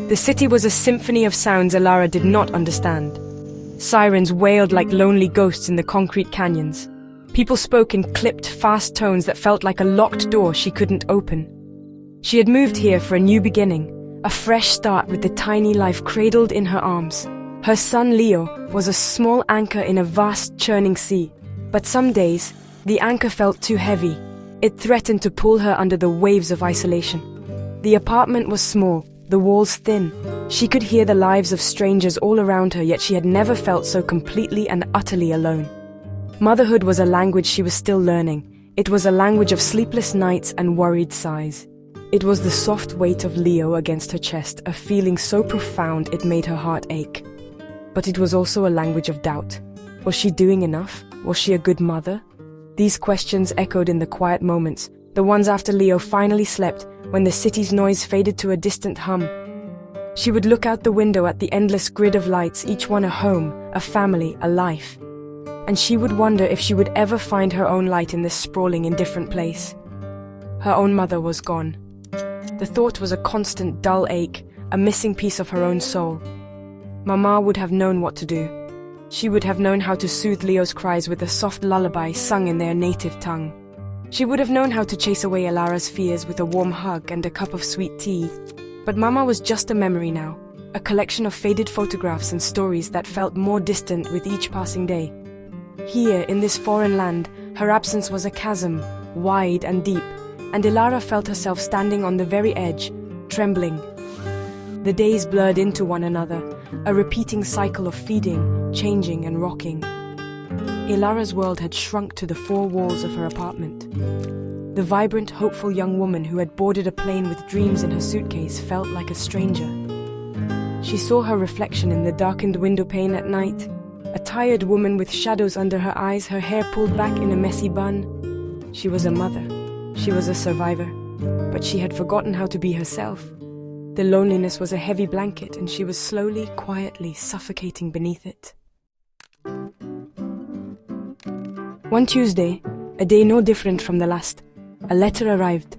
The city was a symphony of sounds Elara did not understand. Sirens wailed like lonely ghosts in the concrete canyons. People spoke in clipped, fast tones that felt like a locked door she couldn't open. She had moved here for a new beginning, a fresh start with the tiny life cradled in her arms. Her son Leo was a small anchor in a vast, churning sea. But some days, the anchor felt too heavy. It threatened to pull her under the waves of isolation. The apartment was small, the walls thin. She could hear the lives of strangers all around her, yet she had never felt so completely and utterly alone. Motherhood was a language she was still learning. It was a language of sleepless nights and worried sighs. It was the soft weight of Leo against her chest, a feeling so profound it made her heart ache. But it was also a language of doubt. Was she doing enough? Was she a good mother? These questions echoed in the quiet moments, the ones after Leo finally slept, when the city's noise faded to a distant hum. She would look out the window at the endless grid of lights, each one a home, a family, a life. And she would wonder if she would ever find her own light in this sprawling, indifferent place. Her own mother was gone. The thought was a constant, dull ache, a missing piece of her own soul. Mama would have known what to do. She would have known how to soothe Leo's cries with a soft lullaby sung in their native tongue. She would have known how to chase away Elara's fears with a warm hug and a cup of sweet tea. But Mama was just a memory now, a collection of faded photographs and stories that felt more distant with each passing day. Here, in this foreign land, her absence was a chasm, wide and deep, and Elara felt herself standing on the very edge, trembling. The days blurred into one another, a repeating cycle of feeding, changing and rocking. Elara's world had shrunk to the four walls of her apartment. The vibrant, hopeful young woman who had boarded a plane with dreams in her suitcase felt like a stranger. She saw her reflection in the darkened window pane at night, a tired woman with shadows under her eyes, her hair pulled back in a messy bun. She was a mother. She was a survivor. But she had forgotten how to be herself. The loneliness was a heavy blanket, and she was slowly, quietly suffocating beneath it. One Tuesday, a day no different from the last, a letter arrived.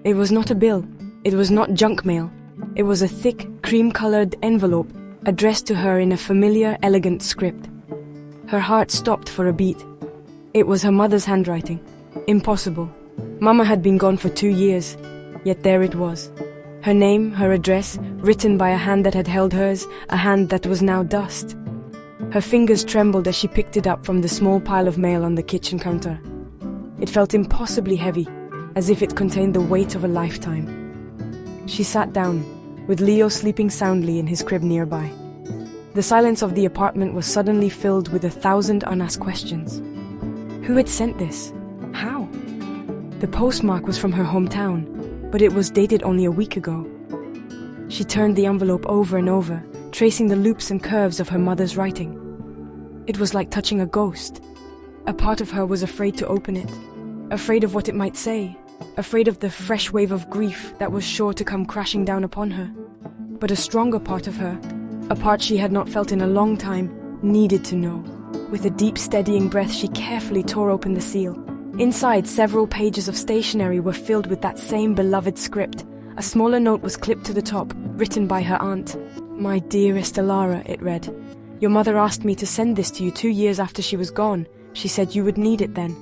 It was not a bill. It was not junk mail. It was a thick, cream-colored envelope addressed to her in a familiar, elegant script. Her heart stopped for a beat. It was her mother's handwriting. Impossible. Mama had been gone for 2 years, yet there it was. Her name, her address, written by a hand that had held hers, a hand that was now dust. Her fingers trembled as she picked it up from the small pile of mail on the kitchen counter. It felt impossibly heavy, as if it contained the weight of a lifetime. She sat down, with Leo sleeping soundly in his crib nearby. The silence of the apartment was suddenly filled with 1,000 unasked questions. Who had sent this? How? The postmark was from her hometown, but it was dated only a week ago. She turned the envelope over and over, tracing the loops and curves of her mother's writing. It was like touching a ghost. A part of her was afraid to open it, afraid of what it might say, afraid of the fresh wave of grief that was sure to come crashing down upon her. But a stronger part of her, a part she had not felt in a long time, needed to know. With a deep, steadying breath, she carefully tore open the seal. Inside, several pages of stationery were filled with that same beloved script. A smaller note was clipped to the top, written by her aunt. "My dearest Elara," it read. "Your mother asked me to send this to you 2 years after she was gone. She said you would need it then."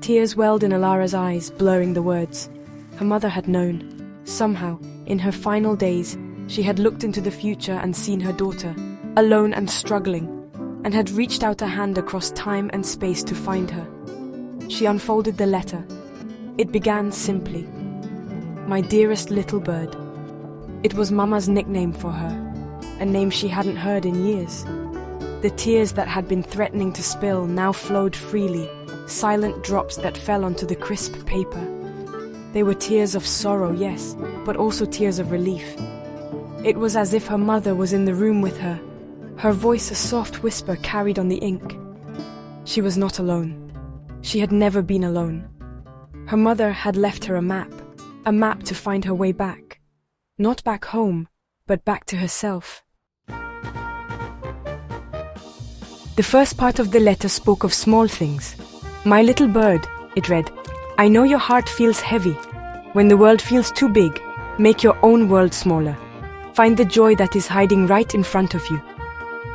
Tears welled in Elara's eyes, blurring the words. Her mother had known. Somehow, in her final days, she had looked into the future and seen her daughter, alone and struggling, and had reached out a hand across time and space to find her. She unfolded the letter. It began simply, "My dearest little bird." It was Mama's nickname for her, a name she hadn't heard in years. The tears that had been threatening to spill now flowed freely, silent drops that fell onto the crisp paper. They were tears of sorrow, yes, but also tears of relief. It was as if her mother was in the room with her, her voice a soft whisper carried on the ink. She was not alone. She had never been alone. Her mother had left her a map to find her way back. Not back home, but back to herself. The first part of the letter spoke of small things. "My little bird," it read, "I know your heart feels heavy. When the world feels too big, Make your own world smaller. Find the joy that is hiding right in front of you.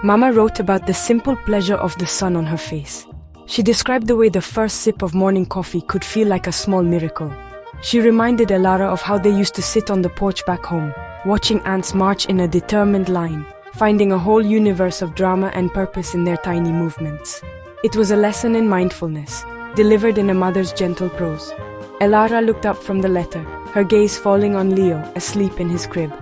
Mama wrote about the simple pleasure of the sun on her face. She described the way the first sip of morning coffee could feel like a small miracle. She reminded Elara of how they used to sit on the porch back home, watching ants march in a determined line, finding a whole universe of drama and purpose in their tiny movements. It was a lesson in mindfulness, delivered in a mother's gentle prose. Elara looked up from the letter, her gaze falling on Leo, asleep in his crib.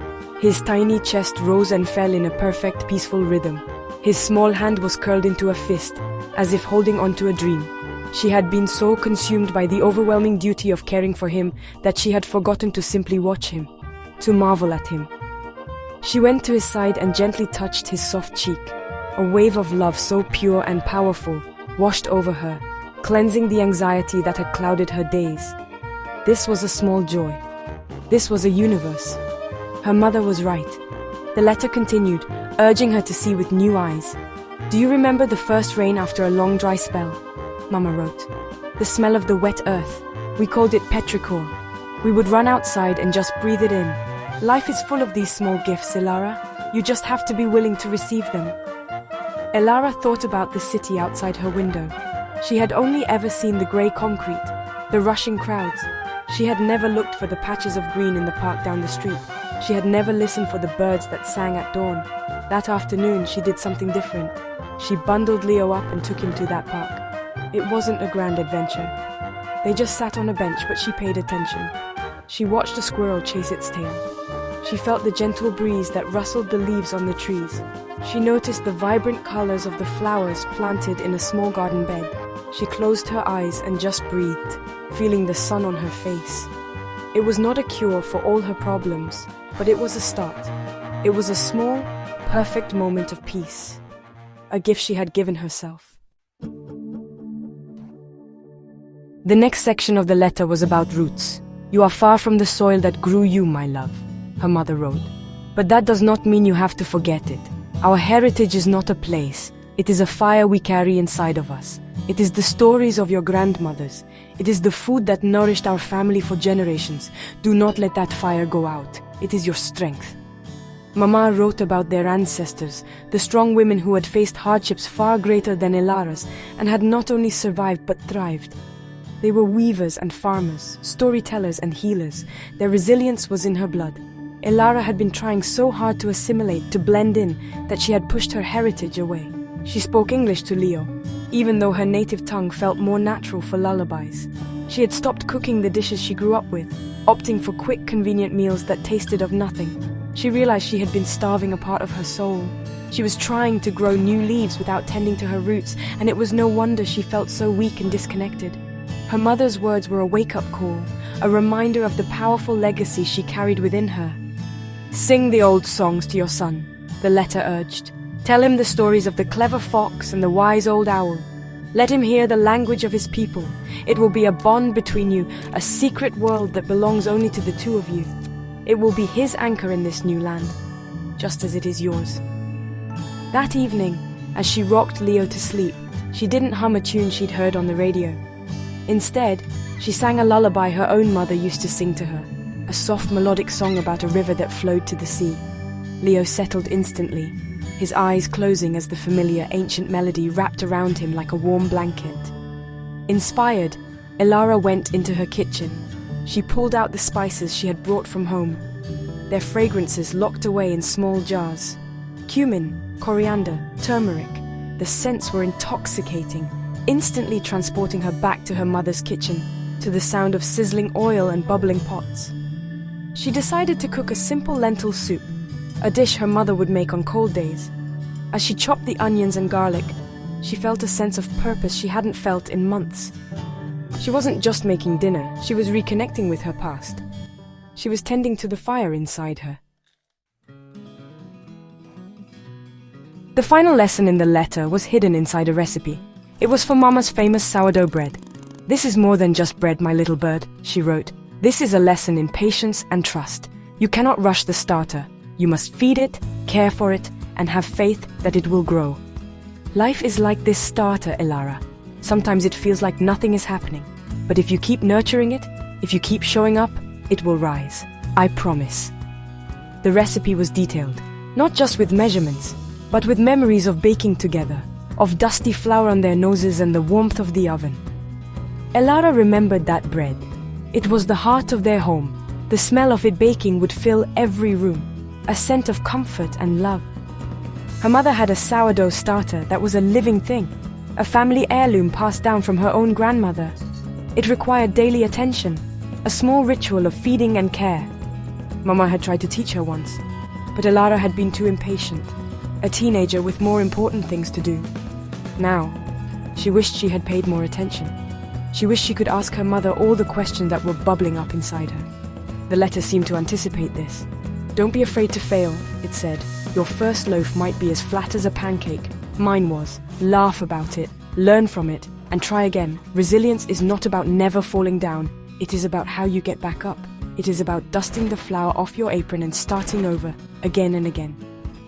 His tiny chest rose and fell in a perfect, peaceful rhythm. His small hand was curled into a fist, as if holding onto a dream. She had been so consumed by the overwhelming duty of caring for him that she had forgotten to simply watch him, to marvel at him. She went to his side and gently touched his soft cheek. A wave of love so pure and powerful washed over her, cleansing the anxiety that had clouded her days. This was a small joy. This was a universe. Her mother was right. The letter continued, urging her to see with new eyes. Do you remember the first rain after a long dry spell? Mama wrote. The smell of the wet earth. We called it petrichor. We would run outside and just breathe it in. Life is full of these small gifts, Elara. You just have to be willing to receive them. Elara thought about the city outside her window. She had only ever seen the grey concrete, the rushing crowds. She had never looked for the patches of green in the park down the street. She had never listened for the birds that sang at dawn. That afternoon, she did something different. She bundled Leo up and took him to that park. It wasn't a grand adventure. They just sat on a bench, but she paid attention. She watched a squirrel chase its tail. She felt the gentle breeze that rustled the leaves on the trees. She noticed the vibrant colors of the flowers planted in a small garden bed. She closed her eyes and just breathed, feeling the sun on her face. It was not a cure for all her problems, but it was a start. It was a small, perfect moment of peace, a gift she had given herself. The next section of the letter was about roots. You are far from the soil that grew you, my love, her mother wrote. But that does not mean you have to forget it. Our heritage is not a place. It is a fire we carry inside of us. It is the stories of your grandmothers. It is the food that nourished our family for generations. Do not let that fire go out. It is your strength. Mama wrote about their ancestors, the strong women who had faced hardships far greater than Elara's and had not only survived but thrived. They were weavers and farmers, storytellers and healers. Their resilience was in her blood. Elara had been trying so hard to assimilate, to blend in, that she had pushed her heritage away. She spoke English to Leo, even though her native tongue felt more natural for lullabies. She had stopped cooking the dishes she grew up with, opting for quick, convenient meals that tasted of nothing. She realized she had been starving a part of her soul. She was trying to grow new leaves without tending to her roots, and it was no wonder she felt so weak and disconnected. Her mother's words were a wake-up call, a reminder of the powerful legacy she carried within her. Sing the old songs to your son, the letter urged. Tell him the stories of the clever fox and the wise old owl. Let him hear the language of his people. It will be a bond between you, a secret world that belongs only to the two of you. It will be his anchor in this new land, just as it is yours. That evening, as she rocked Leo to sleep, she didn't hum a tune she'd heard on the radio. Instead, she sang a lullaby her own mother used to sing to her, a soft melodic song about a river that flowed to the sea. Leo settled instantly, his eyes closing as the familiar ancient melody wrapped around him like a warm blanket. Inspired, Elara went into her kitchen. She pulled out the spices she had brought from home, their fragrances locked away in small jars. Cumin, coriander, turmeric, the scents were intoxicating, instantly transporting her back to her mother's kitchen, to the sound of sizzling oil and bubbling pots. She decided to cook a simple lentil soup, a dish her mother would make on cold days. As she chopped the onions and garlic, she felt a sense of purpose she hadn't felt in months. She wasn't just making dinner, she was reconnecting with her past. She was tending to the fire inside her. The final lesson in the letter was hidden inside a recipe. It was for Mama's famous sourdough bread. This is more than just bread, my little bird, she wrote. This is a lesson in patience and trust. You cannot rush the starter. You must feed it, care for it, and have faith that it will grow. Life is like this starter, Elara. Sometimes it feels like nothing is happening. But if you keep nurturing it, if you keep showing up, it will rise. I promise. The recipe was detailed, not just with measurements, but with memories of baking together, of dusty flour on their noses and the warmth of the oven. Elara remembered that bread. It was the heart of their home. The smell of it baking would fill every room, a scent of comfort and love. Her mother had a sourdough starter that was a living thing, a family heirloom passed down from her own grandmother. It required daily attention, a small ritual of feeding and care. Mama had tried to teach her once, but Elara had been too impatient, a teenager with more important things to do. Now, she wished she had paid more attention. She wished she could ask her mother all the questions that were bubbling up inside her. The letter seemed to anticipate this. "Don't be afraid to fail," it said. "Your first loaf might be as flat as a pancake. Mine was. Laugh about it, learn from it, and try again. Resilience is not about never falling down. It is about how you get back up. It is about dusting the flour off your apron and starting over, again and again."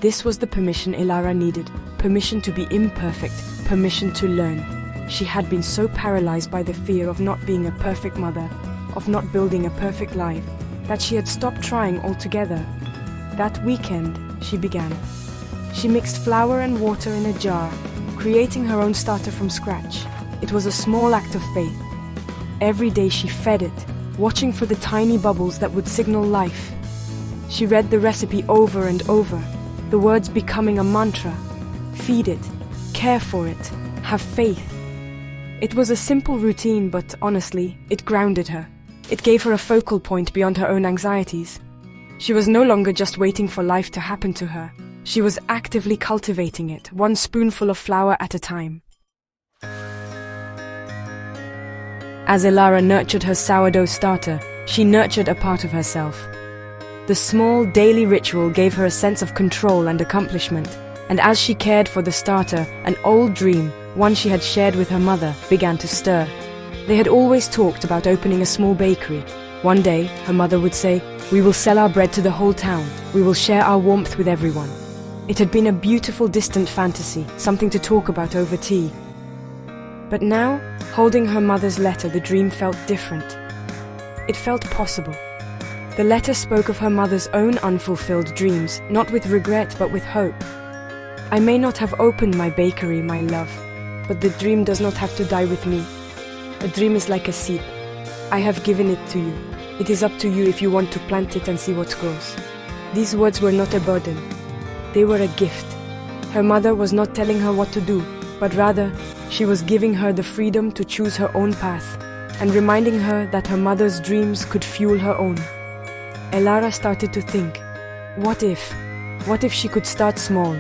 This was the permission Elara needed. Permission to be imperfect, permission to learn. She had been so paralyzed by the fear of not being a perfect mother, of not building a perfect life, that she had stopped trying altogether. That weekend, she began. She mixed flour and water in a jar, creating her own starter from scratch. It was a small act of faith. Every day she fed it, watching for the tiny bubbles that would signal life. She read the recipe over and over, the words becoming a mantra. Feed it, care for it, have faith. It was a simple routine, but honestly, it grounded her. It gave her a focal point beyond her own anxieties. She was no longer just waiting for life to happen to her. She was actively cultivating it, one spoonful of flour at a time. As Elara nurtured her sourdough starter, she nurtured a part of herself. The small daily ritual gave her a sense of control and accomplishment, and as she cared for the starter, an old dream, one she had shared with her mother, began to stir. They had always talked about opening a small bakery. One day, her mother would say, "We will sell our bread to the whole town. We will share our warmth with everyone." It had been a beautiful, distant fantasy, something to talk about over tea. But now, holding her mother's letter, the dream felt different. It felt possible. The letter spoke of her mother's own unfulfilled dreams, not with regret but with hope. "I may not have opened my bakery, my love, but the dream does not have to die with me. A dream is like a seed. I have given it to you. It is up to you if you want to plant it and see what grows." These words were not a burden. They were a gift. Her mother was not telling her what to do, but rather, she was giving her the freedom to choose her own path, and reminding her that her mother's dreams could fuel her own. Elara started to think, what if she could start small?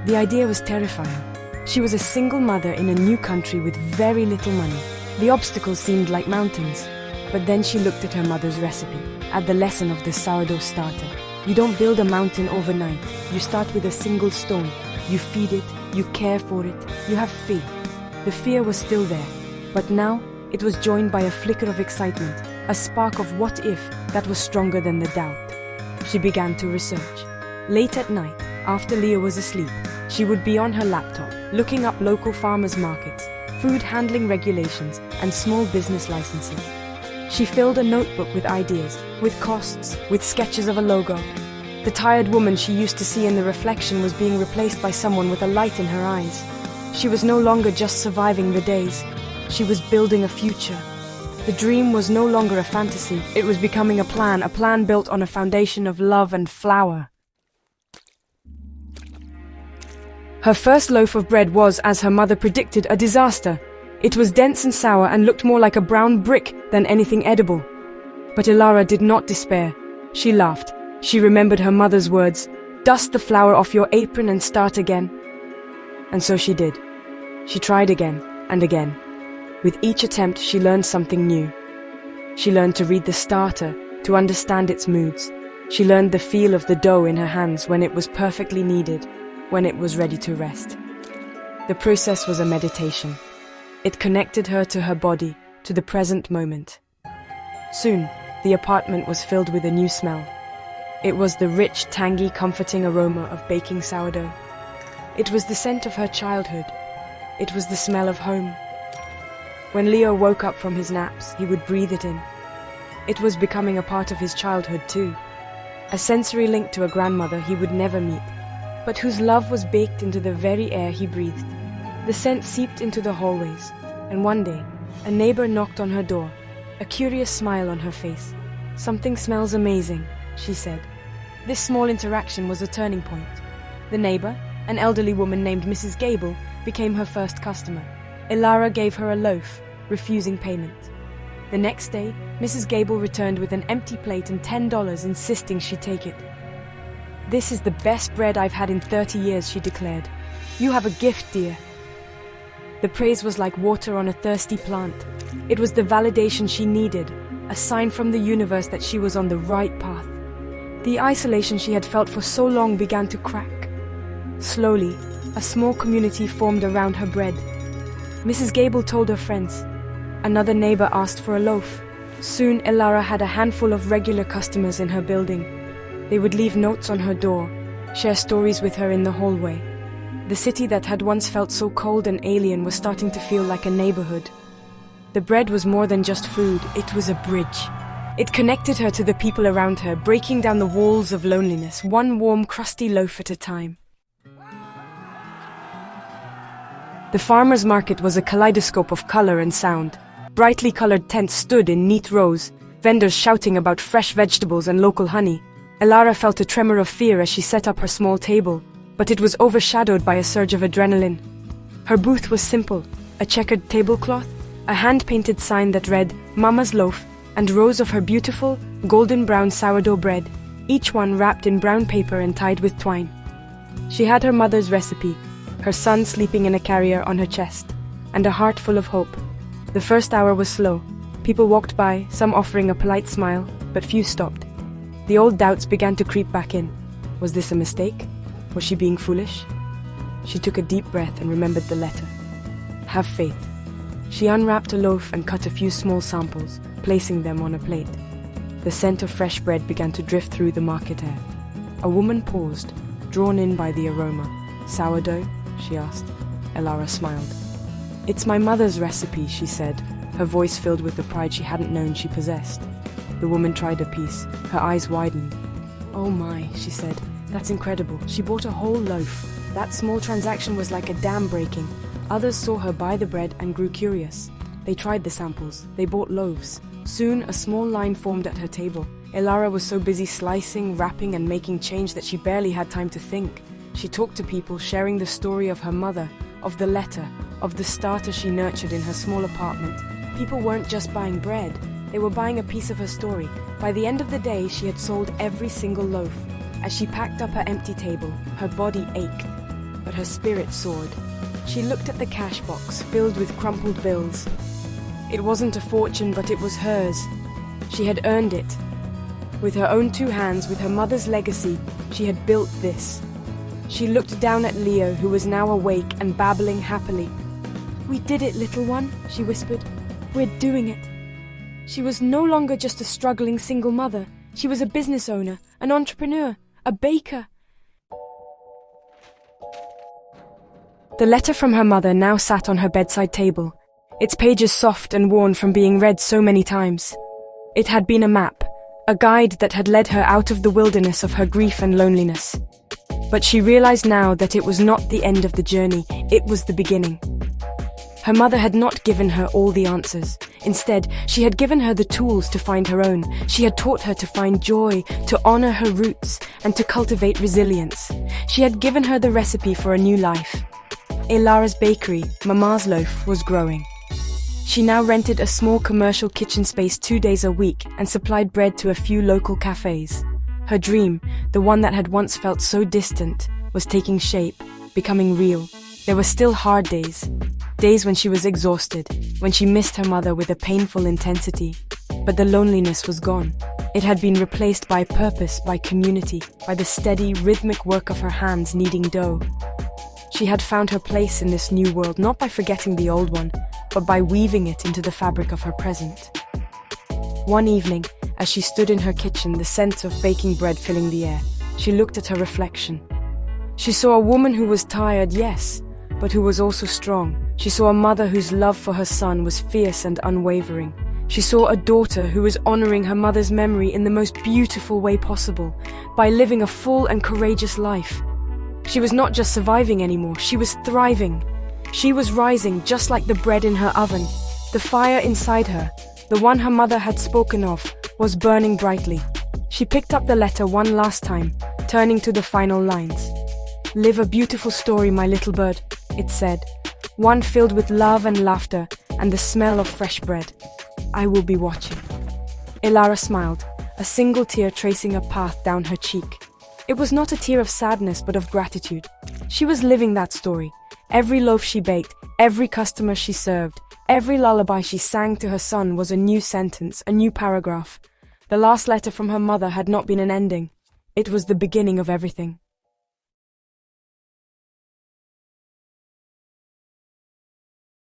The idea was terrifying. She was a single mother in a new country with very little money. The obstacles seemed like mountains. But then she looked at her mother's recipe, at the lesson of the sourdough starter. You don't build a mountain overnight. You start with a single stone. You feed it, you care for it, you have faith. The fear was still there, but now it was joined by a flicker of excitement, a spark of what if that was stronger than the doubt. She began to research. Late at night, after Leah was asleep, she would be on her laptop, looking up local farmers markets, food handling regulations, and small business licenses. She filled a notebook with ideas, with costs, with sketches of a logo. The tired woman she used to see in the reflection was being replaced by someone with a light in her eyes. She was no longer just surviving the days. She was building a future. The dream was no longer a fantasy. It was becoming a plan built on a foundation of love and flour. Her first loaf of bread was, as her mother predicted, a disaster. It was dense and sour and looked more like a brown brick than anything edible. But Elara did not despair. She laughed. She remembered her mother's words, "Dust the flour off your apron and start again." And so she did. She tried again and again. With each attempt, she learned something new. She learned to read the starter, to understand its moods. She learned the feel of the dough in her hands when it was perfectly kneaded, when it was ready to rest. The process was a meditation. It connected her to her body, to the present moment. Soon, the apartment was filled with a new smell. It was the rich, tangy, comforting aroma of baking sourdough. It was the scent of her childhood. It was the smell of home. When Leo woke up from his naps, he would breathe it in. It was becoming a part of his childhood too. a sensory link to a grandmother he would never meet, but whose love was baked into the very air he breathed. The scent seeped into the hallways, and one day, a neighbor knocked on her door, a curious smile on her face. "Something smells amazing," she said. This small interaction was a turning point. The neighbor, an elderly woman named Mrs. Gable, became her first customer. Elara gave her a loaf, refusing payment. The next day, Mrs. Gable returned with an empty plate and $10, insisting she take it. "This is the best bread I've had in 30 years, she declared. "You have a gift, dear." The praise was like water on a thirsty plant. It was the validation she needed, a sign from the universe that she was on the right path. The isolation she had felt for so long began to crack. Slowly, a small community formed around her bread. Mrs. Gable told her friends. Another neighbor asked for a loaf. Soon, Elara had a handful of regular customers in her building. They would leave notes on her door, share stories with her in the hallway. The city that had once felt so cold and alien was starting to feel like a neighborhood. The bread was more than just food, it was a bridge. It connected her to the people around her, breaking down the walls of loneliness, one warm, crusty loaf at a time. The farmer's market was a kaleidoscope of color and sound. Brightly colored tents stood in neat rows, vendors shouting about fresh vegetables and local honey. Elara felt a tremor of fear as she set up her small table, but it was overshadowed by a surge of adrenaline. Her booth was simple, a checkered tablecloth, a hand-painted sign that read, "Mama's Loaf," and rows of her beautiful, golden brown sourdough bread, each one wrapped in brown paper and tied with twine. She had her mother's recipe, her son sleeping in a carrier on her chest, and a heart full of hope. The first hour was slow. People walked by, some offering a polite smile, but few stopped. The old doubts began to creep back in. Was this a mistake? Was she being foolish? She took a deep breath and remembered the letter. Have faith. She unwrapped a loaf and cut a few small samples, placing them on a plate. The scent of fresh bread began to drift through the market air. A woman paused, drawn in by the aroma. "Sourdough?" she asked. Elara smiled. "It's my mother's recipe," she said, her voice filled with the pride she hadn't known she possessed. The woman tried a piece. Her eyes widened. "Oh my," she said. "That's incredible. She bought a whole loaf." That small transaction was like a dam breaking. Others saw her buy the bread and grew curious. They tried the samples. They bought loaves. Soon, a small line formed at her table. Elara was so busy slicing, wrapping, and making change that she barely had time to think. She talked to people, sharing the story of her mother, of the letter, of the starter she nurtured in her small apartment. People weren't just buying bread. They were buying a piece of her story. By the end of the day, she had sold every single loaf. As she packed up her empty table, her body ached, but her spirit soared. She looked at the cash box, filled with crumpled bills. It wasn't a fortune, but it was hers. She had earned it. With her own two hands, with her mother's legacy, she had built this. She looked down at Leo, who was now awake and babbling happily. "We did it, little one," she whispered. "We're doing it." She was no longer just a struggling single mother. She was a business owner, an entrepreneur, a baker. The letter from her mother now sat on her bedside table, its pages soft and worn from being read so many times. It had been a map, a guide that had led her out of the wilderness of her grief and loneliness. But she realized now that it was not the end of the journey, it was the beginning. Her mother had not given her all the answers. Instead, she had given her the tools to find her own. She had taught her to find joy, to honor her roots, and to cultivate resilience. She had given her the recipe for a new life. Elara's bakery, Mama's Loaf, was growing. She now rented a small commercial kitchen space 2 days a week and supplied bread to a few local cafes. Her dream, the one that had once felt so distant, was taking shape, becoming real. There were still hard days. Days when she was exhausted, when she missed her mother with a painful intensity. But the loneliness was gone. It had been replaced by purpose, by community, by the steady, rhythmic work of her hands kneading dough. She had found her place in this new world, not by forgetting the old one, but by weaving it into the fabric of her present. One evening, as she stood in her kitchen, the scent of baking bread filling the air, she looked at her reflection. She saw a woman who was tired, yes, but who was also strong. She saw a mother whose love for her son was fierce and unwavering. She saw a daughter who was honoring her mother's memory in the most beautiful way possible, by living a full and courageous life. She was not just surviving anymore, she was thriving. She was rising just like the bread in her oven. The fire inside her, the one her mother had spoken of, was burning brightly. She picked up the letter one last time, turning to the final lines. "Live a beautiful story, my little bird," it said, "one filled with love and laughter and the smell of fresh bread. I will be watching." Ilara smiled, a single tear tracing a path down her cheek. It was not a tear of sadness but of gratitude. She was living that story. Every loaf she baked, every customer she served, every lullaby she sang to her son was a new sentence, a new paragraph. The last letter from her mother had not been an ending. It was the beginning of everything.